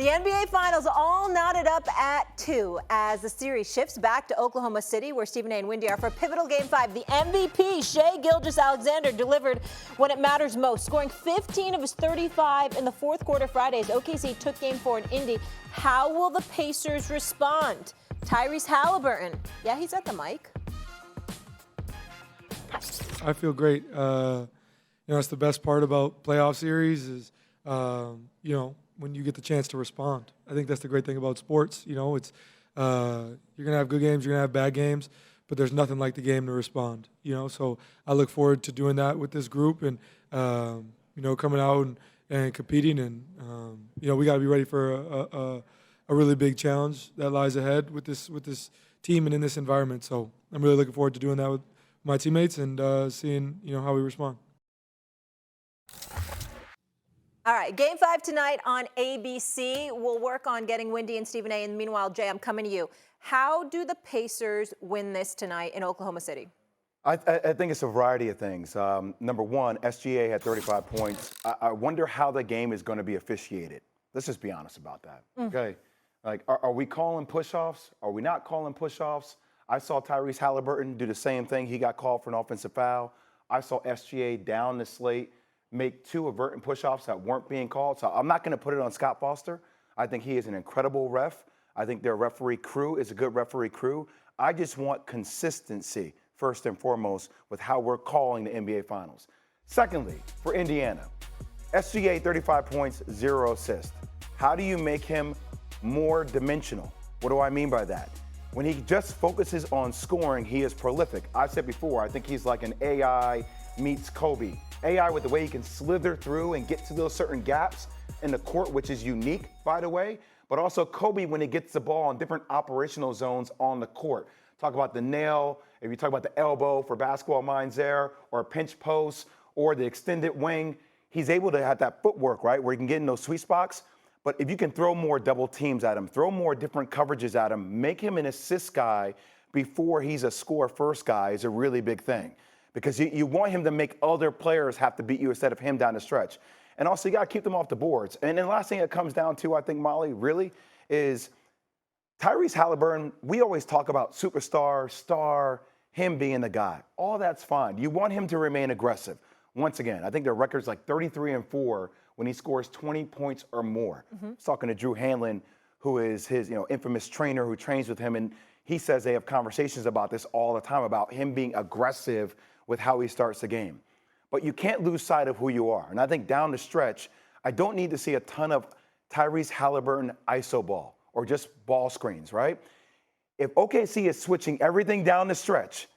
The NBA Finals all knotted up at 2 as the series shifts back to Oklahoma City, where Stephen A. and Windy are for pivotal Game 5. The MVP, Shai Gilgeous-Alexander, delivered when it matters most, scoring 15 of his 35 in the fourth quarter Friday as OKC took Game 4 in Indy. How will the Pacers respond? Tyrese Halliburton. Yeah, he's at the mic. I feel great. It's the best part about playoff series is, when you get the chance to respond. I think that's the great thing about sports. It's you're gonna have good games, you're gonna have bad games, but there's nothing like the game to respond. So I look forward to doing that with this group and coming out and competing. And we got to be ready for a really big challenge that lies ahead with this team and in this environment. So I'm really looking forward to doing that with my teammates and seeing how we respond. All right, Game 5 tonight on ABC. We'll work on getting Windy and Stephen A. And meanwhile, Jay, I'm coming to you. How do the Pacers win this tonight in Oklahoma City? I think it's a variety of things. Number one, SGA had 35 points. I wonder how the game is going to be officiated. Let's just be honest about that. Okay, like are we calling push-offs? Are we not calling push-offs? I saw Tyrese Halliburton do the same thing. He got called for an offensive foul. I saw SGA down the slate make 2 averting push-offs that weren't being called. So I'm not going to put it on Scott Foster. I think he is an incredible ref. I think their referee crew is a good referee crew. I just want consistency, first and foremost, with how we're calling the NBA Finals. Secondly, for Indiana, SGA 35 points, 0 assists. How do you make him more dimensional? What do I mean by that? When he just focuses on scoring, he is prolific. I've said before, I think he's like an AI meets Kobe. AI with the way he can slither through and get to those certain gaps in the court, which is unique, by the way, but also Kobe when he gets the ball in different operational zones on the court. Talk about the nail, if you talk about the elbow for basketball minds there, or a pinch post, or the extended wing, he's able to have that footwork, right, where he can get in those sweet spots. But if you can throw more double teams at him, throw more different coverages at him, make him an assist guy before he's a score first guy is a really big thing. Because you want him to make other players have to beat you instead of him down the stretch. And also, you got to keep them off the boards. And then the last thing it comes down to, I think, Molly, really, is Tyrese Halliburton. We always talk about superstar, star, him being the guy. All that's fine. You want him to remain aggressive. Once again, I think their record's like 33-4 when he scores 20 points or more. I was talking to Drew Hanlon, who is his infamous trainer who trains with him, and he says they have conversations about this all the time, about him being aggressive with how he starts the game. But you can't lose sight of who you are. And I think down the stretch, I don't need to see a ton of Tyrese Halliburton iso ball or just ball screens, right? If OKC is switching everything down the stretch,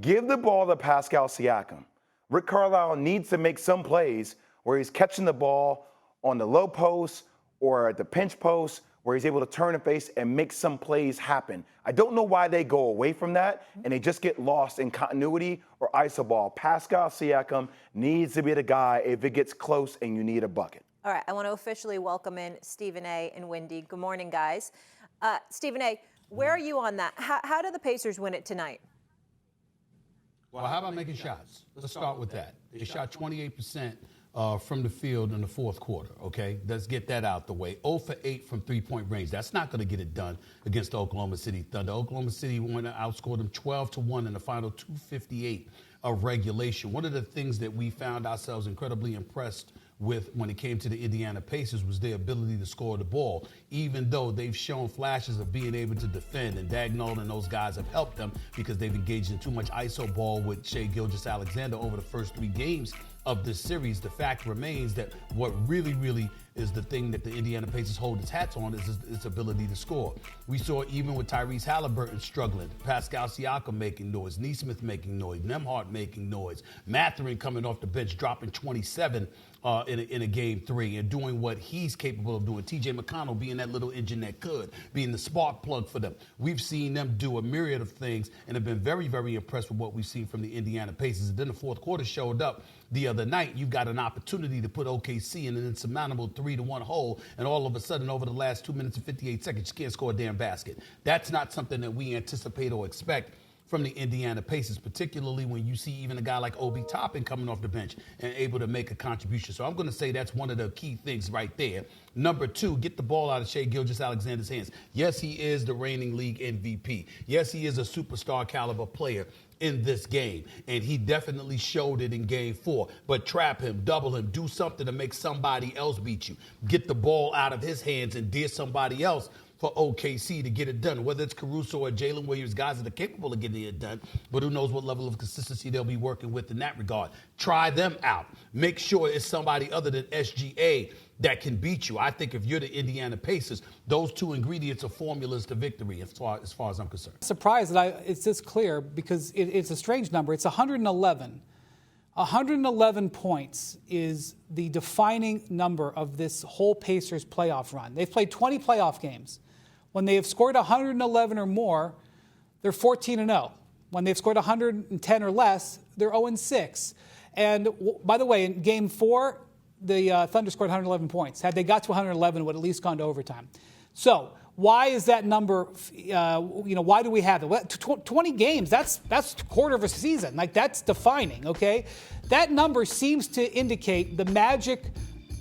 give the ball to Pascal Siakam. Rick Carlisle needs to make some plays where he's catching the ball on the low post or at the pinch post, where he's able to turn and face and make some plays happen. I don't know why they go away from that and they just get lost in continuity or iso ball. Pascal Siakam needs to be the guy if it gets close and you need a bucket. All right, I want to officially welcome in Stephen A. and Windy. Good morning, guys. Stephen A., where are you on that? How do the Pacers win it tonight? Well, how about making shots? Let's start with that. They shot 28% from the field in the fourth quarter, okay? Let's get that out the way. 0 for 8 from three-point range. That's not going to get it done against the Oklahoma City Thunder. Oklahoma City went and outscored them 12-1 in the final 2:58 of regulation. One of the things that we found ourselves incredibly impressed with when it came to the Indiana Pacers was their ability to score the ball, even though they've shown flashes of being able to defend, and Dagnall and those guys have helped them because they've engaged in too much iso ball with Shai Gilgeous-Alexander over the first 3 games of this series. The fact remains that what really is the thing that the Indiana Pacers hold its hats on is its ability to score. We saw even with Tyrese Halliburton struggling, Pascal Siakam making noise, Nesmith making noise, Nembhard making noise, Mathurin coming off the bench dropping 27 in a game 3 and doing what he's capable of doing. TJ McConnell being that little engine that could, being the spark plug for them. We've seen them do a myriad of things and have been very impressed with what we've seen from the Indiana Pacers. And then the fourth quarter showed up the other night. You've got an opportunity to put OKC in an insurmountable 3-1 hole, and all of a sudden, over the last 2 minutes and 58 seconds, you can't score a damn basket. That's not something that we anticipate or expect from the Indiana Pacers, particularly when you see even a guy like Obi Toppin coming off the bench and able to make a contribution. So I'm going to say that's one of the key things right there. Number 2, get the ball out of Shai Gilgeous-Alexander's hands. Yes, he is the reigning league MVP. Yes, he is a superstar caliber player in this game, and he definitely showed it in game 4. But trap him, double him, do something to make somebody else beat you. Get the ball out of his hands and dare somebody else for OKC to get it done, whether it's Caruso or Jalen Williams, guys that are capable of getting it done, but who knows what level of consistency they'll be working with in that regard. Try them out. Make sure it's somebody other than SGA that can beat you. I think if you're the Indiana Pacers, those 2 ingredients are formulas to victory as far as I'm concerned. Surprised that it's this clear because it's a strange number. It's 111. 111 points is the defining number of this whole Pacers playoff run. They've played 20 playoff games. When they have scored 111 or more, they're 14-0. When they've scored 110 or less, they're 0-6. And by the way, in Game 4, the Thunder scored 111 points. Had they got to 111, it would have at least gone to overtime. So why is that number? Why do we have it? Well, 20 games. That's a quarter of a season. Like, that's defining. Okay, that number seems to indicate the magic.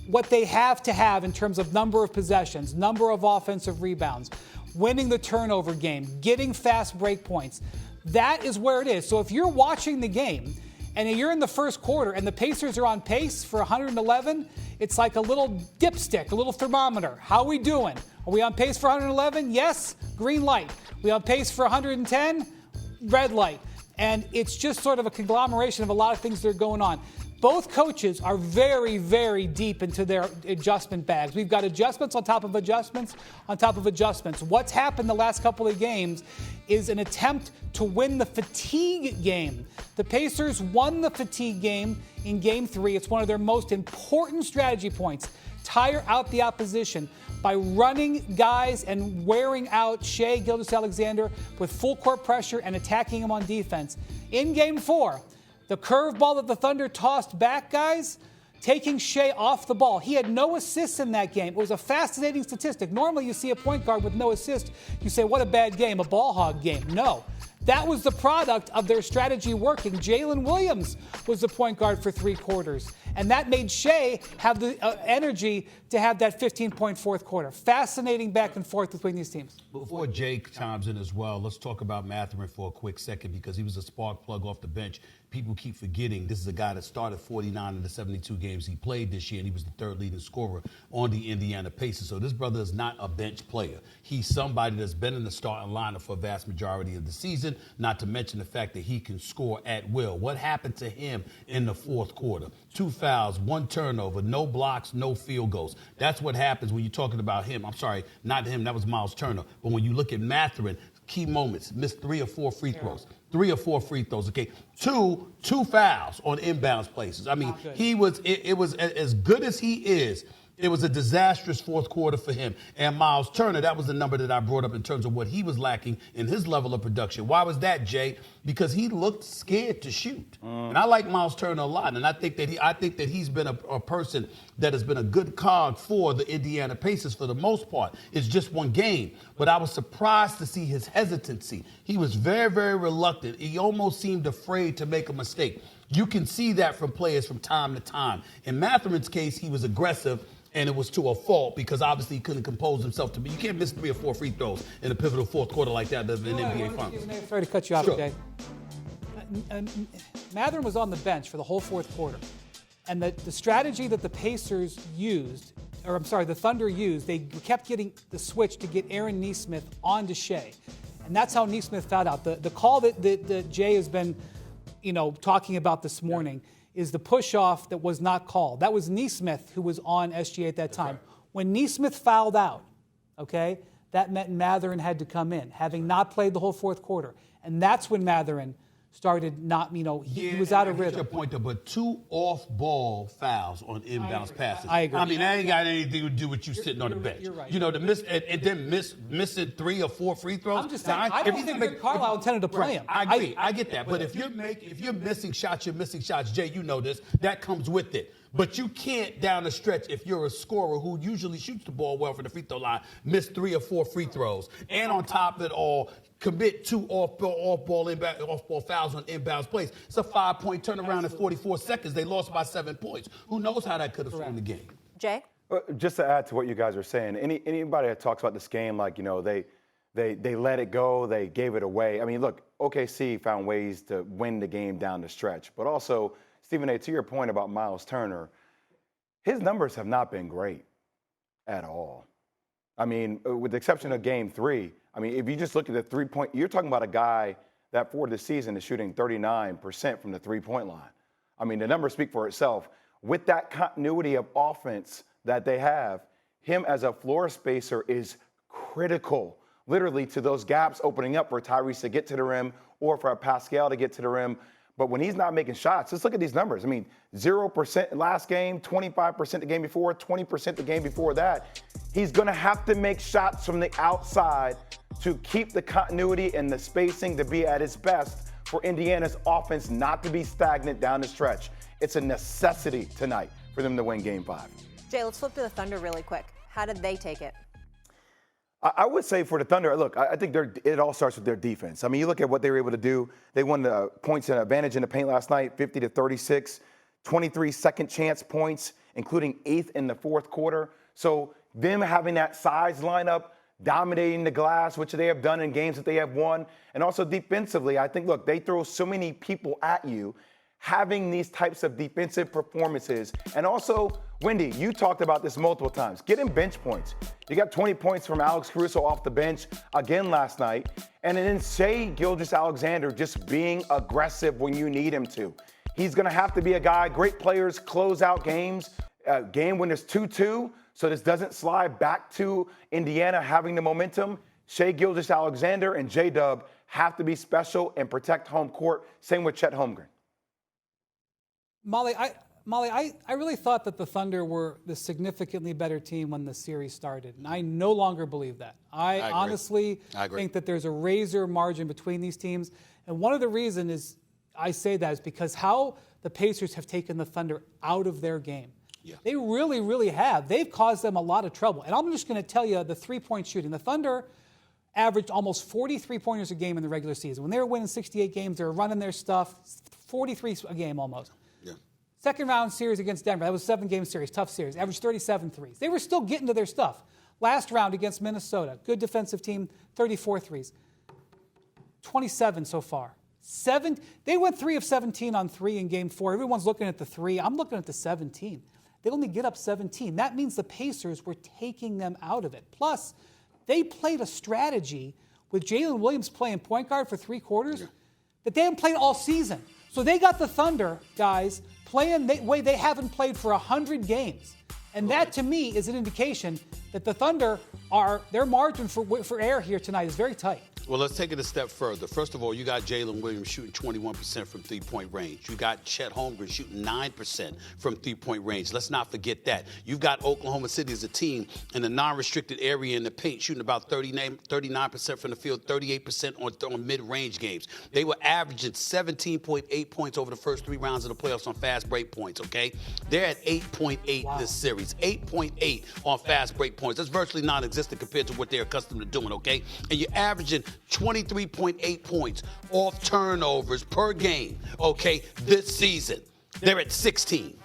What they have to have in terms of number of possessions, number of offensive rebounds, winning the turnover game, getting fast break points. That is where it is. So if you're watching the game and you're in the first quarter and the Pacers are on pace for 111, it's like a little dipstick, a little thermometer. How are we doing? Are we on pace for 111? Yes, green light. We on pace for 110? Red light. And it's just sort of a conglomeration of a lot of things that are going on. Both coaches are very, very deep into their adjustment bags. We've got adjustments on top of adjustments on top of adjustments. What's happened the last couple of games is an attempt to win the fatigue game. The Pacers won the fatigue game in Game 3. It's one of their most important strategy points. Tire out the opposition by running guys and wearing out Shai Gilgeous-Alexander with full court pressure and attacking him on defense. In Game 4, the curveball that the Thunder tossed back, guys, taking Shai off the ball. He had no assists in that game. It was a fascinating statistic. Normally you see a point guard with no assist. You say, what a bad game, a ball hog game. No. That was the product of their strategy working. Jalen Williams was the point guard for 3 quarters. And that made Shai have the energy to have that 15-point fourth quarter. Fascinating back and forth between these teams. Before Jake chimes in as well, let's talk about Mathurin for a quick second because he was a spark plug off the bench. People keep forgetting this is a guy that started 49 of the 72 games he played this year, and he was the 3rd leading scorer on the Indiana Pacers. So this brother is not a bench player. He's somebody that's been in the starting lineup for a vast majority of the season, not to mention the fact that he can score at will. What happened to him in the fourth quarter? 2 fouls, 1 turnover, no blocks, no field goals. That's what happens when you're talking about him. I'm sorry, not him. That was Myles Turner. But when you look at Mathurin, key moments, missed 3 or 4 free throws. 3 or 4 free throws, okay? Two fouls on inbounds places. I mean, it was as good as he is. It was a disastrous fourth quarter for him. And Myles Turner, that was the number that I brought up in terms of what he was lacking in his level of production. Why was that, Jay? Because he looked scared to shoot. And I like Myles Turner a lot. And I think that he's been a person that has been a good cog for the Indiana Pacers for the most part. It's just one game. But I was surprised to see his hesitancy. He was very, very reluctant. He almost seemed afraid to make a mistake. You can see that from players from time to time. In Mathurin's case, he was aggressive. And it was to a fault because obviously he couldn't compose himself to me. You can't miss 3 or 4 free throws in a pivotal fourth quarter like that in NBA Finals. Sorry to cut you off, Sure. Jay. Mathurin was on the bench for the whole fourth quarter. And the strategy that the Pacers used, the Thunder used, they kept getting the switch to get Aaron Nesmith onto Shai. And that's how Nesmith found out. The call that Jay has been, talking about this morning is the push-off that was not called. That was Nesmith who was on SGA at that time. Right. When Nesmith fouled out, okay, that meant Mathurin had to come in, having not played the whole fourth quarter. And that's when Mathurin started not, he was out of rhythm. Your point though, but 2 off-ball fouls on inbounds passes. I agree. I mean, that ain't got anything to do with you sitting on the bench. You're right. To miss and then missing 3 or 4 free throws. I'm just saying, I don't think Rick Carlisle intended to play him. I agree. I get that. But if you're missing shots, Jay, you know this. That comes with it. But you can't down the stretch if you're a scorer who usually shoots the ball well from the free throw line, miss 3 or 4 free throws, and on top of it all, commit 2 off-ball fouls on inbounds plays. It's a 5-point turnaround in 44 seconds. They lost by 7 points. Who knows how that could have swung the game? Jay? Just to add to what you guys are saying, anybody that talks about this game like, they let it go, they gave it away. I mean, look, OKC found ways to win the game down the stretch. But also, Stephen A., to your point about Myles Turner, his numbers have not been great at all. I mean, with the exception of Game 3, I mean, if you just look at the three-point, you're talking about a guy that for the season is shooting 39% from the three-point line. I mean, the numbers speak for itself. With that continuity of offense that they have, him as a floor spacer is critical, literally, to those gaps opening up for Tyrese to get to the rim or for Pascal to get to the rim. But when he's not making shots, let's look at these numbers. I mean, 0% last game, 25% the game before, 20% the game before that. He's going to have to make shots from the outside to keep the continuity and the spacing to be at its best for Indiana's offense not to be stagnant down the stretch. It's a necessity tonight for them to win Game 5. Jay, let's flip to the Thunder really quick. How did they take it? I would say for the Thunder, look, I think it all starts with their defense. I mean, you look at what they were able to do. They won the points and advantage in the paint last night, 50-36, 23 second chance points, including 8th in the fourth quarter. So them having that size lineup, dominating the glass, which they have done in games that they have won, and also defensively, I think, look, they throw so many people at you. Having these types of defensive performances, and also, Wendy, you talked about this multiple times, getting bench points. You got 20 points from Alex Caruso off the bench again last night, and then Shai Gilgeous-Alexander just being aggressive when you need him to. He's going to have to be a guy, great players close out games, game when there's 2-2, so this doesn't slide back to Indiana having the momentum. Shai Gilgeous-Alexander and J-Dub have to be special and protect home court. Same with Chet Holmgren. Molly, I really thought that the Thunder were the significantly better team when the series started, and I no longer believe that. I honestly think that there's a razor margin between these teams, and one of the reasons I say that is because how the Pacers have taken the Thunder out of their game. Yeah. They really, really have. They've caused them a lot of trouble, and I'm just going to tell you the three-point shooting. The Thunder averaged almost 43 pointers a game in the regular season. When they were winning 68 games, they were running their stuff, 43 a game almost. Second round series against Denver, that was a 7-game series, tough series, averaged 37 threes. They were still getting to their stuff. Last round against Minnesota, good defensive team, 34 threes. 27 so far. They went 3 of 17 on 3 in Game 4. Everyone's looking at the 3. I'm looking at the 17. They only get up 17. That means the Pacers were taking them out of it. Plus, they played a strategy with Jalen Williams playing point guard for 3 quarters that they haven't played all season. So they got the Thunder, guys, playing the way they haven't played for 100 games. And that, to me, is an indication that the Thunder their margin for error here tonight is very tight. Well, let's take it a step further. First of all, you got Jalen Williams shooting 21% from three-point range. You got Chet Holmgren shooting 9% from three-point range. Let's not forget that. You've got Oklahoma City as a team in the non-restricted area in the paint, shooting about 39% from the field, 38% on mid-range games. They were averaging 17.8 points over the first 3 rounds of the playoffs on fast break points, okay? They're at 8.8 this series. 8.8 on fast break points. That's virtually non-existent compared to what they're accustomed to doing, okay? And you're averaging 23.8 points off turnovers per game, okay, this season. They're at 16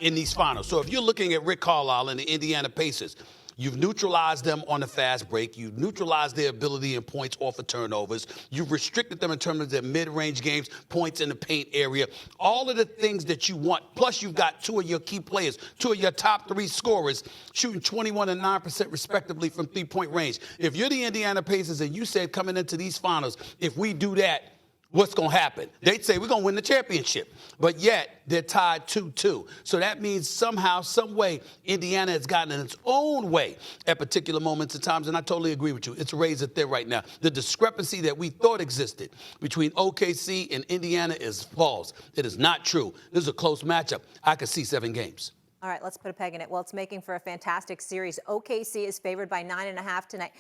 in these finals. So if you're looking at Rick Carlisle and the Indiana Pacers, you've neutralized them on the fast break. You've neutralized their ability in points off of turnovers. You've restricted them in terms of their mid-range games, points in the paint area. All of the things that you want. Plus, you've got 2 of your key players, 2 of your top 3 scorers shooting 21 and 9% respectively from three-point range. If you're the Indiana Pacers and you said coming into these finals, if we do that, what's going to happen? They'd say we're going to win the championship. But yet, they're tied 2-2. So that means somehow, some way, Indiana has gotten in its own way at particular moments and times. And I totally agree with you. It's razor thin right now. The discrepancy that we thought existed between OKC and Indiana is false. It is not true. This is a close matchup. I could see 7 games. All right, let's put a peg in it. Well, it's making for a fantastic series. OKC is favored by 9.5 tonight.